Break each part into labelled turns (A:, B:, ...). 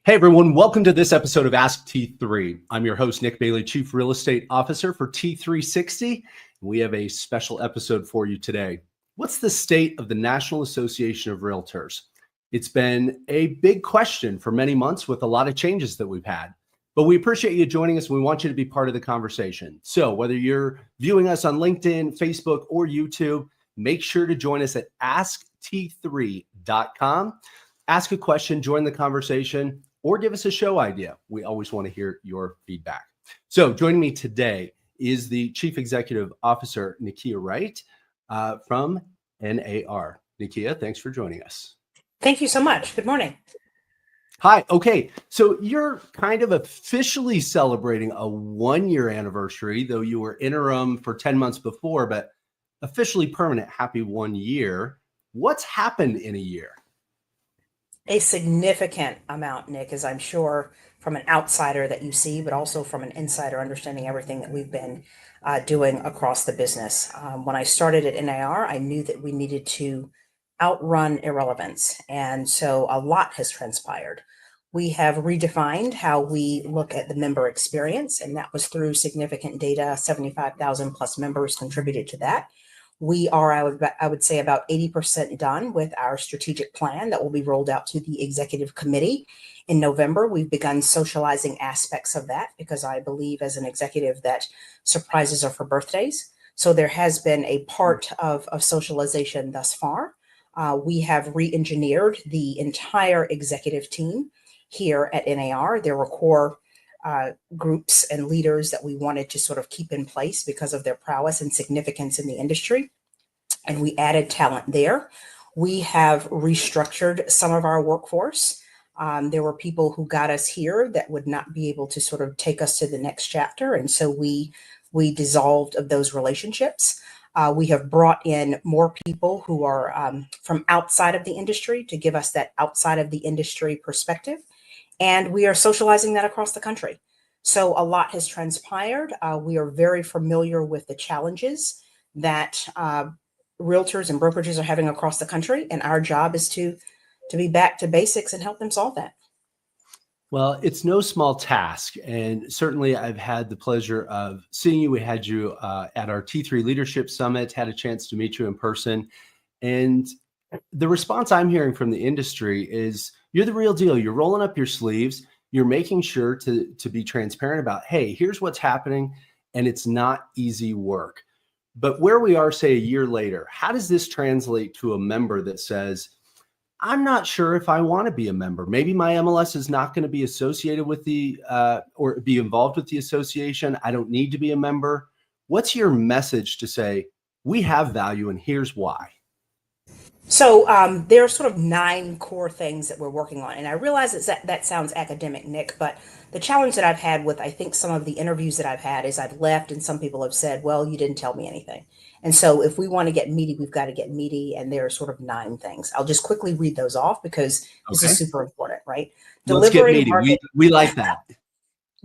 A: Hey everyone, welcome to this episode of Ask T3. I'm your host, Nick Bailey, Chief Real Estate Officer for T360. We have a special episode for you today. What's the state of the National Association of Realtors? It's been a big question for many months with a lot of changes that we've had, but we appreciate you joining us. We want you to be part of the conversation. So whether you're viewing us on LinkedIn, Facebook, or YouTube, make sure to join us at askt3.com. Ask a question, join the conversation, or give us a show idea. We always want to hear your feedback. So joining me today is the Chief Executive Officer, Nykia Wright from NAR. Nykia, thanks for joining us.
B: Thank you so much. Good morning.
A: Hi. Okay. So you're kind of officially celebrating a 1-year anniversary, though you were interim for 10 months before, but officially permanent. Happy 1 year. What's happened in a year?
B: A significant amount, Nick, as I'm sure from an outsider that you see, but also from an insider understanding everything that we've been doing across the business. When I started at NAR, I knew that we needed to outrun irrelevance. And so a lot has transpired. We have redefined how we look at the member experience, and that was through significant data. 75,000 plus members contributed to that. We are, I would say, about 80% done with our strategic plan that will be rolled out to the executive committee in November. We've begun socializing aspects of that because I believe as an executive that surprises are for birthdays. So there has been a part of socialization thus far. We have re-engineered the entire executive team here at NAR. There were core groups and leaders that we wanted to sort of keep in place because of their prowess and significance in the industry. And we added talent there. We have restructured some of our workforce. There were people who got us here that would not be able to sort of take us to the next chapter. And so we dissolved of those relationships. We have brought in more people who are from outside of the industry to give us that outside of the industry perspective. And we are socializing that across the country. So a lot has transpired. We are very familiar with the challenges that realtors and brokerages are having across the country. And our job is to be back to basics and help them solve that.
A: Well, it's no small task. And certainly I've had the pleasure of seeing you. We had you at our T3 Leadership Summit, had a chance to meet you in person. And the response I'm hearing from the industry is you're the real deal. You're rolling up your sleeves. You're making sure to be transparent about, hey, here's what's happening. And it's not easy work. But where we are, say, a year later, how does this translate to a member that says, I'm not sure if I want to be a member. Maybe my MLS is not going to be associated with the or be involved with the association. I don't need to be a member. What's your message to say, we have value and here's why?
B: So there are sort of 9 core things that we're working on. And I realize that sounds academic, Nick, but the challenge that I've had with, I think, some of the interviews that I've had is I've left and some people have said, well, you didn't tell me anything. And so if we want to get meaty, we've got to get meaty. And there are sort of 9 things. I'll just quickly read those off because this is super important, right?
A: Let's get meaty. We like that.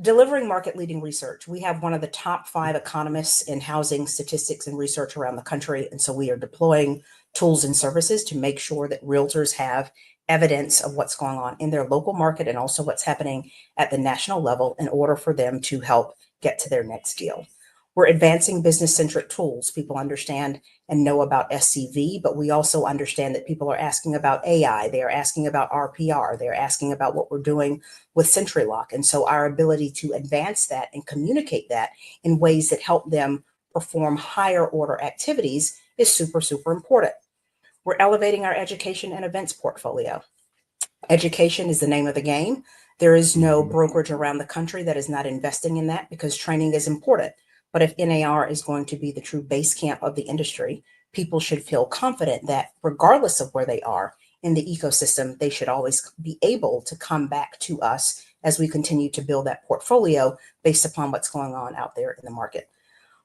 B: Delivering market-leading research. We have one of the top 5 economists in housing statistics and research around the country. And so we are deploying tools and services to make sure that realtors have evidence of what's going on in their local market and also what's happening at the national level in order for them to help get to their next deal. We're advancing business-centric tools. People understand and know about SCV, but we also understand that people are asking about AI. They are asking about RPR. They're asking about what we're doing with SentryLock. And so our ability to advance that and communicate that in ways that help them perform higher order activities is super, super important. We're elevating our education and events portfolio. Education is the name of the game. There is no brokerage around the country that is not investing in that because training is important. But if NAR is going to be the true base camp of the industry, people should feel confident that regardless of where they are in the ecosystem, they should always be able to come back to us as we continue to build that portfolio based upon what's going on out there in the market.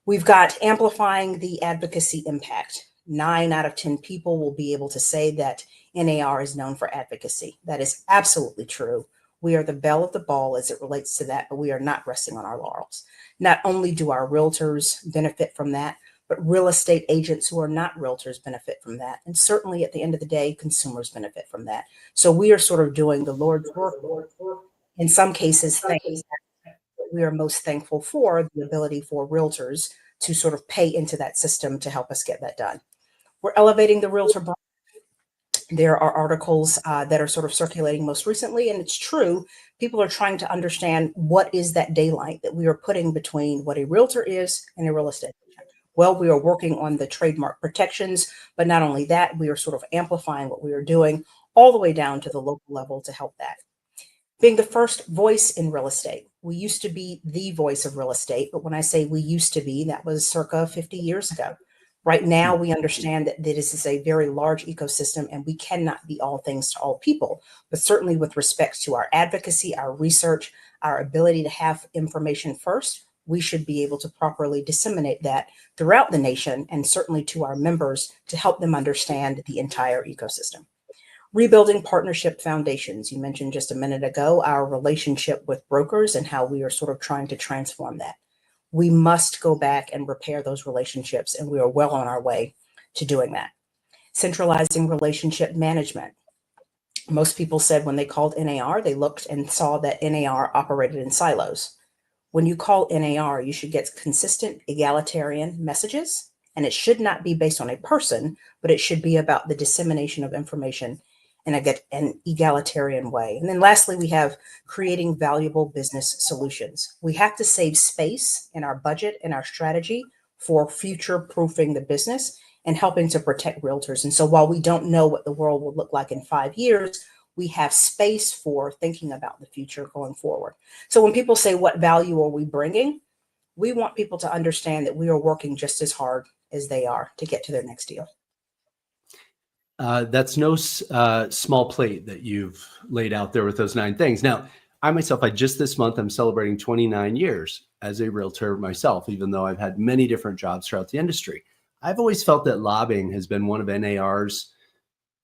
B: We've got amplifying the advocacy impact. 9 out of 10 people will be able to say that NAR is known for advocacy. That is absolutely true. We are the belle of the ball as it relates to that, but we are not resting on our laurels. Not only do our realtors benefit from that, but real estate agents who are not realtors benefit from that. And certainly at the end of the day, consumers benefit from that. So we are sort of doing the Lord's work. In some cases, we are most thankful for the ability for realtors to sort of pay into that system to help us get that done. We're elevating the realtor brand. There are articles that are sort of circulating most recently, and it's true. People are trying to understand what is that daylight that we are putting between what a realtor is and a real estate agent. Well, we are working on the trademark protections, but not only that, we are sort of amplifying what we are doing all the way down to the local level to help that. Being the first voice in real estate. We used to be the voice of real estate, but when I say we used to be, that was circa 50 years ago. Right now, we understand that this is a very large ecosystem and we cannot be all things to all people, but certainly with respect to our advocacy, our research, our ability to have information first, we should be able to properly disseminate that throughout the nation and certainly to our members to help them understand the entire ecosystem. Rebuilding partnership foundations. You mentioned just a minute ago our relationship with brokers and how we are sort of trying to transform that. We must go back and repair those relationships, and we are well on our way to doing that. Centralizing relationship management. Most people said when they called NAR, they looked and saw that NAR operated in silos. When you call NAR, you should get consistent egalitarian messages, and it should not be based on a person, but it should be about the dissemination of information in an egalitarian way. And then lastly, we have creating valuable business solutions. We have to save space in our budget and our strategy for future proofing the business and helping to protect realtors. And so while we don't know what the world will look like in 5 years, we have space for thinking about the future going forward. So when people say, what value are we bringing? We want people to understand that we are working just as hard as they are to get to their next deal.
A: That's no small plate that you've laid out there with those 9 things. Now, I just this month, I'm celebrating 29 years as a realtor myself, even though I've had many different jobs throughout the industry. I've always felt that lobbying has been one of NAR's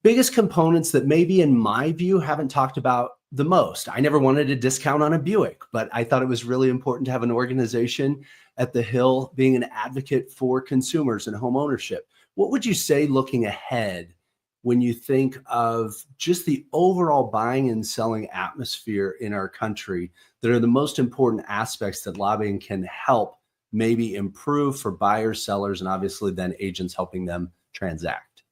A: biggest components that maybe in my view haven't talked about the most. I never wanted a discount on a Buick, but I thought it was really important to have an organization at the Hill being an advocate for consumers and home ownership. What would you say looking ahead when you think of just the overall buying and selling atmosphere in our country that are the most important aspects that lobbying can help maybe improve for buyers, sellers, and obviously then agents helping them transact?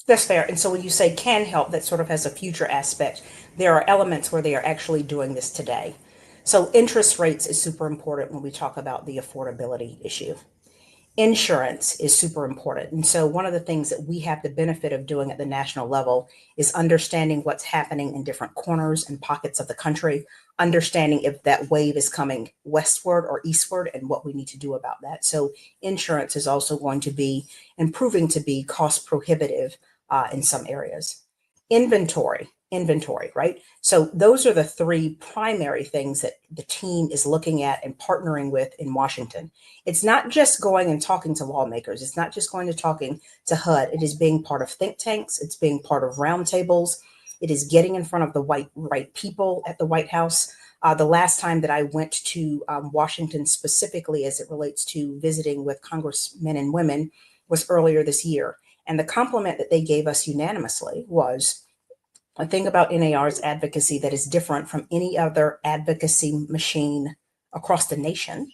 B: That's fair. And so when you say can help, that sort of has a future aspect. There are elements where they are actually doing this today. So interest rates is super important when we talk about the affordability issue. Insurance is super important. And so one of the things that we have the benefit of doing at the national level is understanding what's happening in different corners and pockets of the country, understanding if that wave is coming westward or eastward and what we need to do about that. So insurance is also going to be improving to be cost prohibitive in some areas. Inventory, right? So those are the 3 primary things that the team is looking at and partnering with in Washington. It's not just going and talking to lawmakers. It's not just going to talking to HUD. It is being part of think tanks. It's being part of roundtables. It is getting in front of the right people at the White House. The last time that I went to Washington specifically as it relates to visiting with congressmen and women was earlier this year. And the compliment that they gave us unanimously was, a thing about NAR's advocacy that is different from any other advocacy machine across the nation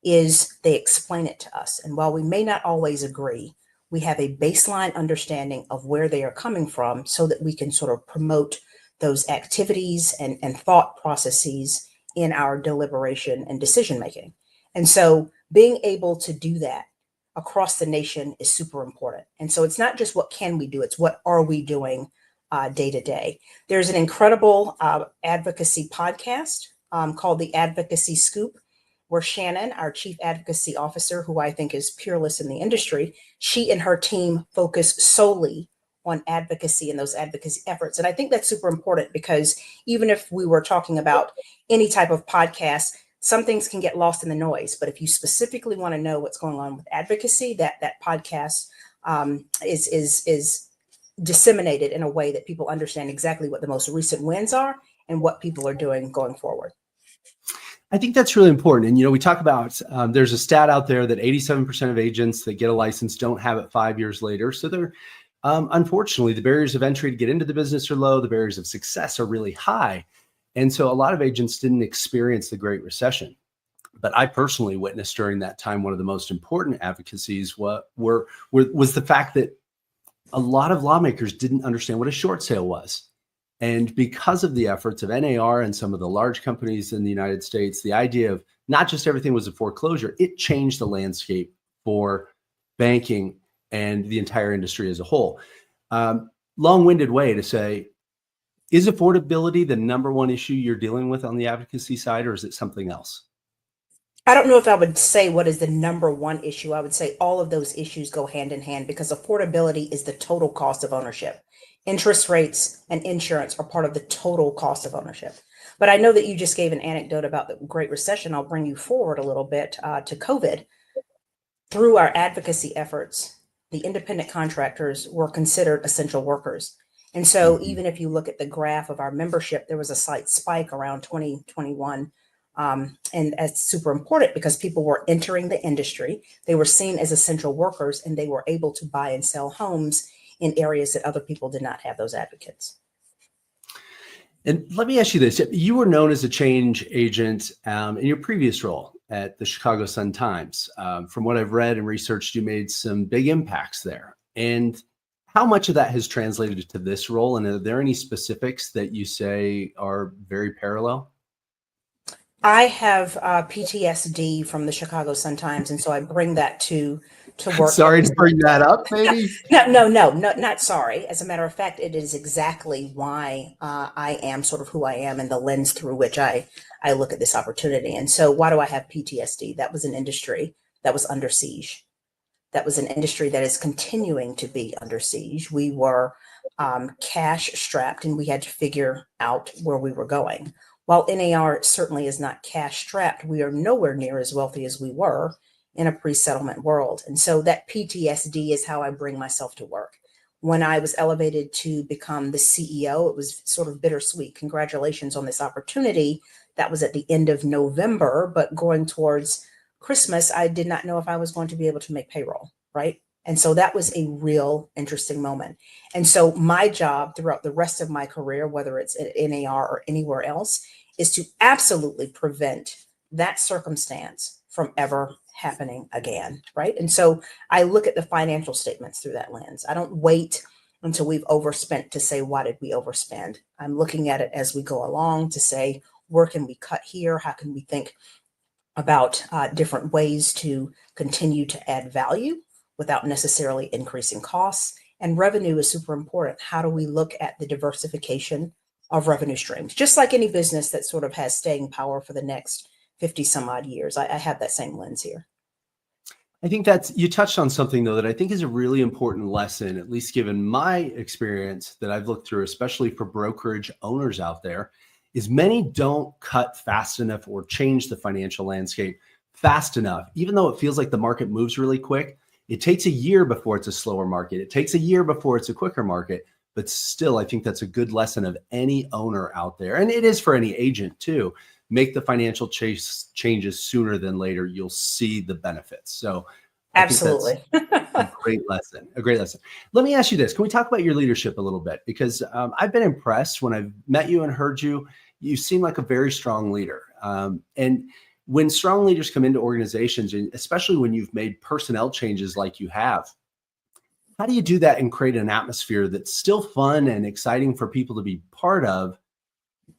B: is they explain it to us. And while we may not always agree, we have a baseline understanding of where they are coming from so that we can sort of promote those activities and thought processes in our deliberation and decision making. And so being able to do that across the nation is super important. And so it's not just what can we do, it's what are we doing day to day. There's an incredible advocacy podcast called The Advocacy Scoop, where Shannon, our chief advocacy officer, who I think is peerless in the industry, she and her team focus solely on advocacy and those advocacy efforts. And I think that's super important because even if we were talking about any type of podcast, some things can get lost in the noise. But if you specifically want to know what's going on with advocacy, that podcast is disseminated in a way that people understand exactly what the most recent wins are and what people are doing going forward.
A: I think that's really important. And, we talk about, there's a stat out there that 87% of agents that get a license don't have it 5 years later. So they're, unfortunately, the barriers of entry to get into the business are low. The barriers of success are really high. And so a lot of agents didn't experience the Great Recession. But I personally witnessed during that time, one of the most important advocacies was the fact that a lot of lawmakers didn't understand what a short sale was. And because of the efforts of NAR and some of the large companies in the United States, the idea of not just everything was a foreclosure, it changed the landscape for banking and the entire industry as a whole. Long-winded way to say, is affordability the number one issue you're dealing with on the advocacy side, or is it something else?
B: I don't know if I would say what is the number one issue. I would say all of those issues go hand in hand because affordability is the total cost of ownership. Interest rates and insurance are part of the total cost of ownership. But I know that you just gave an anecdote about the Great Recession. I'll bring you forward a little bit to COVID. Through our advocacy efforts, the independent contractors were considered essential workers. And so even if you look at the graph of our membership, there was a slight spike around 2021. And that's super important because people were entering the industry. They were seen as essential workers and they were able to buy and sell homes in areas that other people did not have those advocates.
A: And let me ask you this. You were known as a change agent in your previous role at the Chicago Sun-Times. From what I've read and researched, you made some big impacts there. And how much of that has translated to this role? And are there any specifics that you say are very parallel?
B: I have PTSD from the Chicago Sun-Times, and so I bring that to work.
A: Sorry to bring that up, maybe.
B: No, not sorry. As a matter of fact, it is exactly why I am sort of who I am and the lens through which I look at this opportunity. And so why do I have PTSD? That was an industry that was under siege. That was an industry that is continuing to be under siege. We were cash strapped and we had to figure out where we were going. While NAR certainly is not cash strapped, we are nowhere near as wealthy as we were in a pre-settlement world. And so that PTSD is how I bring myself to work. When I was elevated to become the CEO, it was sort of bittersweet. Congratulations on this opportunity. That was at the end of November, but going towards Christmas, I did not know if I was going to be able to make payroll, right? And so that was a real interesting moment. And so my job throughout the rest of my career, whether it's at NAR or anywhere else, is to absolutely prevent that circumstance from ever happening again, right? And so I look at the financial statements through that lens. I don't wait until we've overspent to say, why did we overspend? I'm looking at it as we go along to say, where can we cut here? How can we think about different ways to continue to add value without necessarily increasing costs? And revenue is super important. How do we look at the diversification of revenue streams? Just like any business that sort of has staying power for the next 50 some odd years. I have that same lens here.
A: I think you touched on something though that I think is a really important lesson, at least given my experience that I've looked through, especially for brokerage owners out there, is many don't cut fast enough or change the financial landscape fast enough. Even though it feels like the market moves really quick, it takes a year before it's a slower market. It takes a year before it's a quicker market. But still, I think that's a good lesson of any owner out there. And it is for any agent too. Make the financial changes sooner than later. You'll see the benefits. So
B: absolutely.
A: I think that's a great lesson. A great lesson. Let me ask you this. Can we talk about your leadership a little bit? Because I've been impressed when I've met you and heard you. You seem like a very strong leader. And when strong leaders come into organizations, and especially when you've made personnel changes like you have, how do you do that and create an atmosphere that's still fun and exciting for people to be part of,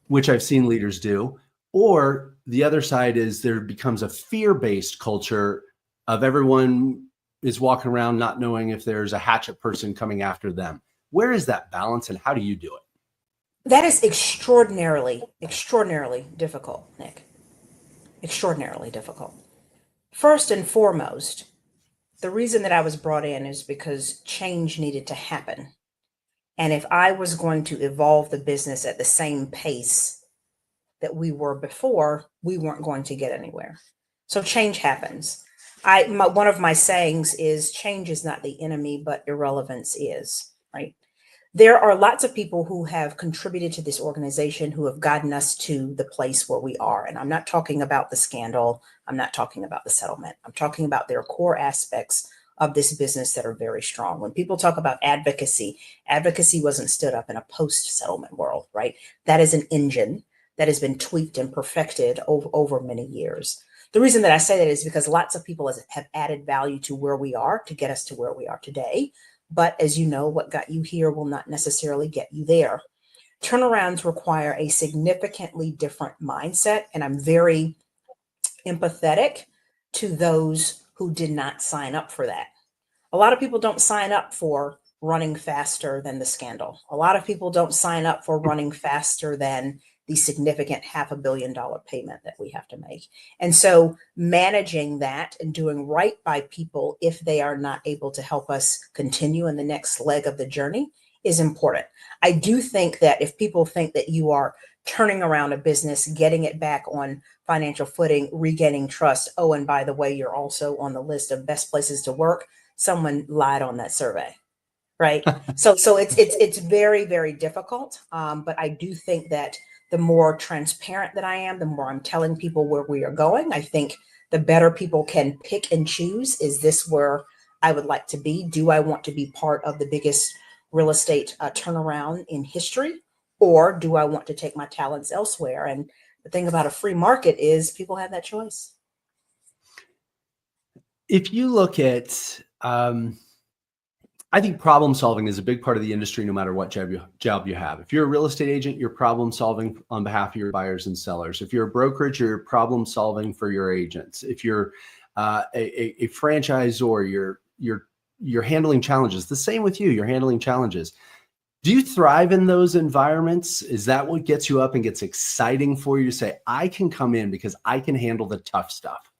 A: which I've seen leaders do? Or the other side is there becomes a fear-based culture of everyone is walking around not knowing if there's a hatchet person coming after them. Where is that balance and how do you do it?
B: That is extraordinarily difficult, Nick. Extraordinarily difficult. First and foremost, the reason that I was brought in is because change needed to happen. And if I was going to evolve the business at the same pace that we were before, we weren't going to get anywhere. So change happens. One of my sayings is change is not the enemy, but irrelevance is, right? There are lots of people who have contributed to this organization who have gotten us to the place where we are. And I'm not talking about the scandal. I'm not talking about the settlement. I'm talking about their core aspects of this business that are very strong. When people talk about advocacy, advocacy wasn't stood up in a post-settlement world, right? That is an engine that has been tweaked and perfected over many years. The reason that I say that is because lots of people have added value to where we are to get us to where we are today. But as you know, what got you here will not necessarily get you there. Turnarounds require a significantly different mindset, and I'm very empathetic to those who did not sign up for that. A lot of people don't sign up for running faster than the scandal. A lot of people don't sign up for running faster than the significant $500 million payment that we have to make. And so managing that and doing right by people if they are not able to help us continue in the next leg of the journey is important. I do think that if people think that you are turning around a business, getting it back on financial footing, regaining trust, oh, and by the way, you're also on the list of best places to work, someone lied on that survey. Right. So it's very, very difficult. But I do think that the more transparent that I am, the more I'm telling people where we are going. I think the better people can pick and choose. Is this where I would like to be? Do I want to be part of the biggest real estate turnaround in history? Or do I want to take my talents elsewhere? And the thing about a free market is people have that choice.
A: If you look at, I think problem solving is a big part of the industry, no matter what job you have. If you're a real estate agent, you're problem solving on behalf of your buyers and sellers. If you're a brokerage, you're problem solving for your agents. If you're a franchisor, you're handling challenges. The same with you, you're handling challenges. Do you thrive in those environments? Is that what gets you up and gets exciting for you to say, I can come in because I can handle the tough stuff?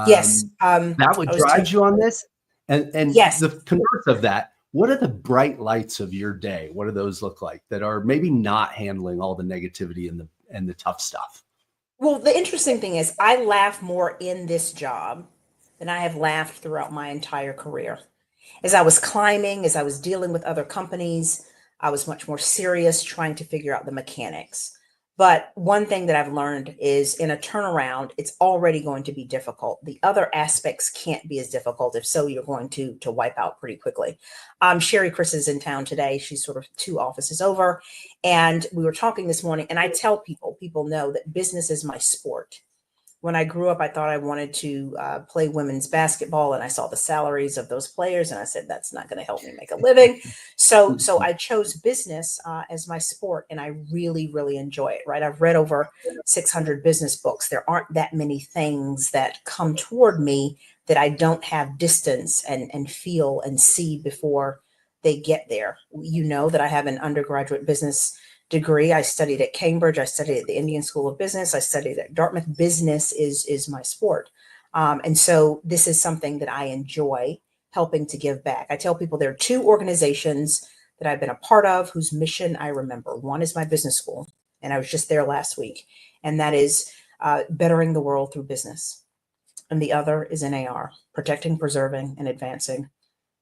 B: Yes.
A: That what drives you on this? And
B: yes.
A: The converse of that, what are the bright lights of your day? What do those look like that are maybe not handling all the negativity and the tough stuff?
B: Well, the interesting thing is I laugh more in this job than I have laughed throughout my entire career. As I was climbing, as I was dealing with other companies, I was much more serious trying to figure out the mechanics. But one thing that I've learned is in a turnaround, it's already going to be difficult. The other aspects can't be as difficult. If so, you're going to wipe out pretty quickly. Sherry Chris is in town today. She's sort of 2 offices over. And we were talking this morning, and I tell people know that business is my sport. When I grew up, I thought I wanted to play women's basketball, and I saw the salaries of those players, and I said, that's not going to help me make a living. So I chose business as my sport, and I really, really enjoy it, right? I've read over 600 business books. There aren't that many things that come toward me that I don't have distance and feel and see before they get there. You know that I have an undergraduate business degree. I studied at Cambridge. I studied at the Indian School of Business. I studied at Dartmouth. Business is my sport. And so this is something that I enjoy helping to give back. I tell people there are 2 organizations that I've been a part of whose mission I remember. One is my business school, and I was just there last week, and that is bettering the world through business. And the other is NAR, protecting, preserving, and advancing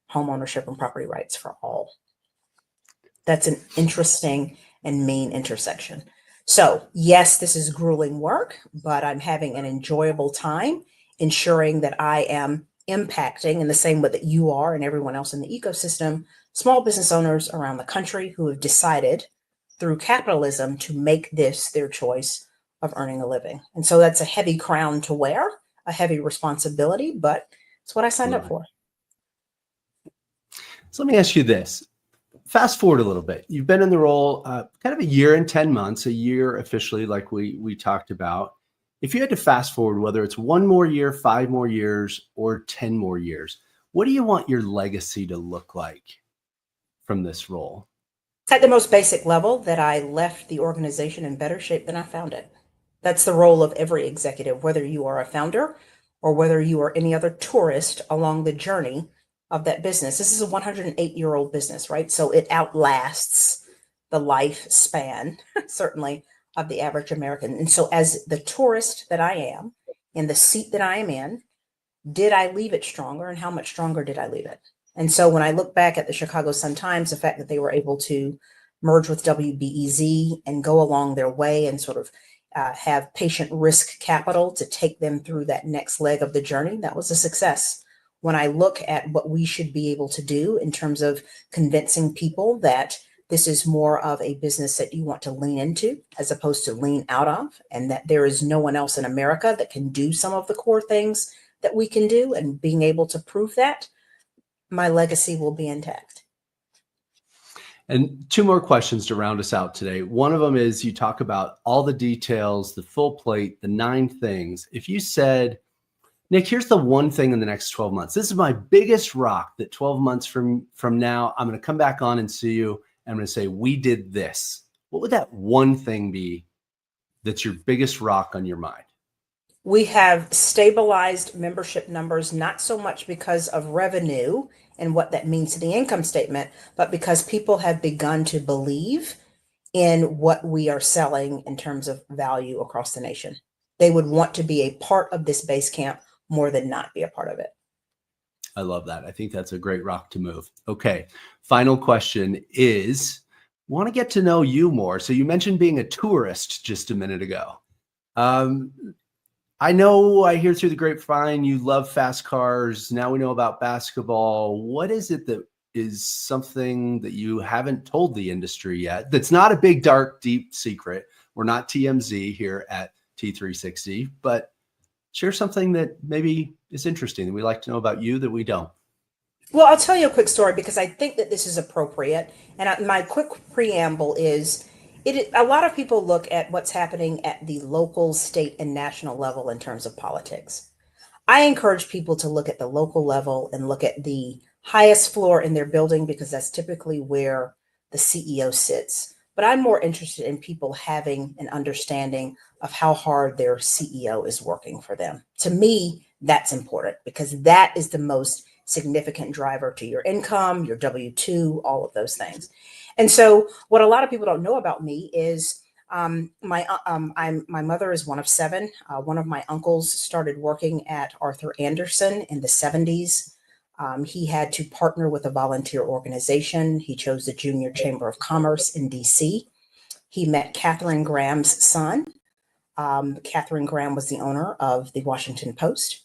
B: home ownership and property rights for all. That's an interesting and mean intersection. So yes, this is grueling work, but I'm having an enjoyable time ensuring that I am impacting in the same way that you are and everyone else in the ecosystem, small business owners around the country who have decided through capitalism to make this their choice of earning a living. And so that's a heavy crown to wear, a heavy responsibility, but it's what I signed up for.
A: So let me ask you this. Fast forward a little bit. You've been in the role kind of a year and 10 months, a year officially, like we talked about. If you had to fast forward, whether it's 1 more year, 5 more years, or 10 more years, what do you want your legacy to look like from this role?
B: At the most basic level, that I left the organization in better shape than I found it. That's the role of every executive, whether you are a founder or whether you are any other tourist along the journey of that business. This is a 108-year-old business, right? So it outlasts the lifespan, certainly, of the average American. And so as the tourist that I am, in the seat that I am in, did I leave it stronger, and how much stronger did I leave it? And so when I look back at the Chicago Sun-Times, the fact that they were able to merge with WBEZ and go along their way and sort of have patient risk capital to take them through that next leg of the journey, that was a success. When I look at what we should be able to do in terms of convincing people that this is more of a business that you want to lean into as opposed to lean out of, and that there is no one else in America that can do some of the core things that we can do, and being able to prove that, my legacy will be intact.
A: And two more questions to round us out today. One of them is, you talk about all the details, the full plate, the 9 things. If you said, Nick, here's the one thing in the next 12 months. This is my biggest rock that 12 months from now, I'm going to come back on and see you. And I'm going to say, we did this. What would that one thing be that's your biggest rock on your mind?
B: We have stabilized membership numbers, not so much because of revenue and what that means to the income statement, but because people have begun to believe in what we are selling in terms of value across the nation. They would want to be a part of this base camp more than not be a part of it.
A: I love that. I think that's a great rock to move. Okay. Final question is, want to get to know you more. So you mentioned being a tourist just a minute ago. I know, I hear through the grapevine, you love fast cars. Now we know about basketball. What is it that is something that you haven't told the industry yet? That's not a big, dark, deep secret. We're not TMZ here at T360, but share something that maybe is interesting that we like to know about you that we don't.
B: Well, I'll tell you a quick story because I think that this is appropriate. And my quick preamble is, a lot of people look at what's happening at the local, state, and national level in terms of politics. I encourage people to look at the local level and look at the highest floor in their building, because that's typically where the CEO sits. But I'm more interested in people having an understanding of how hard their CEO is working for them. To me, that's important because that is the most significant driver to your income, your W-2, all of those things. And so what a lot of people don't know about me is my mother is one of 7. One of my uncles started working at Arthur Andersen in the 70s. He had to partner with a volunteer organization. He chose the Junior Chamber of Commerce in DC. He met Katharine Graham's son. Katharine Graham was the owner of the Washington Post.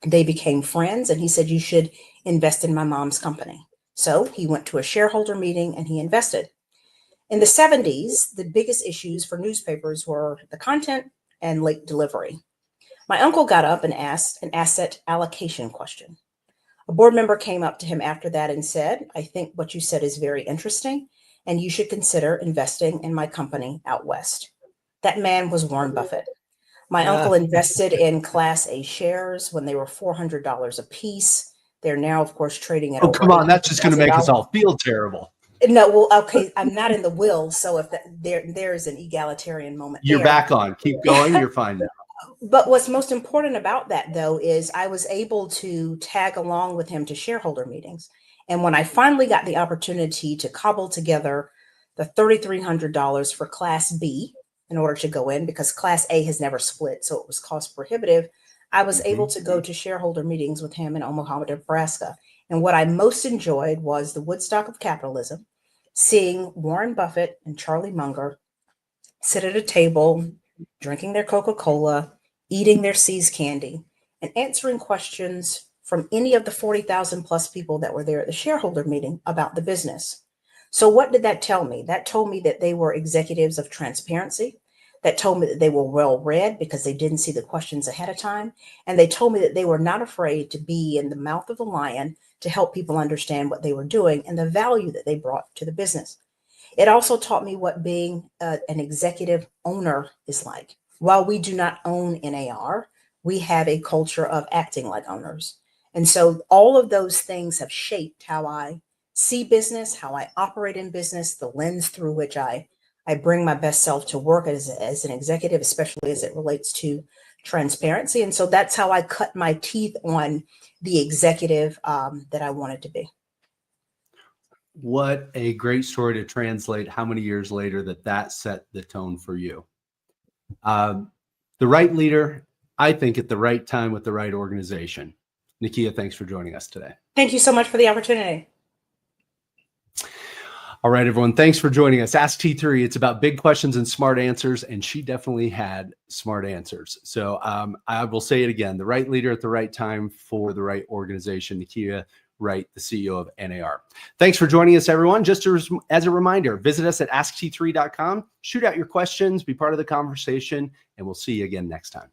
B: They became friends, and he said, you should invest in my mom's company. So he went to a shareholder meeting and he invested. In the 70s, the biggest issues for newspapers were the content and late delivery. My uncle got up and asked an asset allocation question. A board member came up to him after that and said, I think what you said is very interesting, and you should consider investing in my company out west. That man was Warren Buffett. My uncle invested in Class A shares when they were $400 a piece. They're now, of course, trading at.
A: Oh, come on. That's just going to make us all feel terrible.
B: No, well, okay. I'm not in the will. So if there is an egalitarian moment.
A: You're back on. Keep going. You're fine now.
B: But what's most important about that, though, is I was able to tag along with him to shareholder meetings. And when I finally got the opportunity to cobble together the $3,300 for Class B in order to go in, because Class A has never split, so it was cost prohibitive, I was able to go to shareholder meetings with him in Omaha, Nebraska. And what I most enjoyed was the Woodstock of capitalism, seeing Warren Buffett and Charlie Munger sit at a table, drinking their Coca-Cola, eating their See's candy, and answering questions from any of the 40,000 plus people that were there at the shareholder meeting about the business. So what did that tell me? That told me that they were executives of transparency. That told me that they were well read because they didn't see the questions ahead of time. And they told me that they were not afraid to be in the mouth of the lion to help people understand what they were doing and the value that they brought to the business. It also taught me what being an executive owner is like. While we do not own NAR, we have a culture of acting like owners. And so all of those things have shaped how I see business, how I operate in business, the lens through which I bring my best self to work as an executive, especially as it relates to transparency. And so that's how I cut my teeth on the executive that I wanted to be.
A: What a great story to translate how many years later that set the tone for you. The right leader, I think, at the right time with the right organization. Nykia, thanks for joining us today.
B: Thank you so much for the opportunity.
A: All right, everyone. Thanks for joining us. Ask T3. It's about big questions and smart answers, and she definitely had smart answers. So I will say it again, the right leader at the right time for the right organization. Nykia Wright, the CEO of NAR. Thanks for joining us, everyone. Just as a reminder, visit us at askt3.com, shoot out your questions, be part of the conversation, and we'll see you again next time.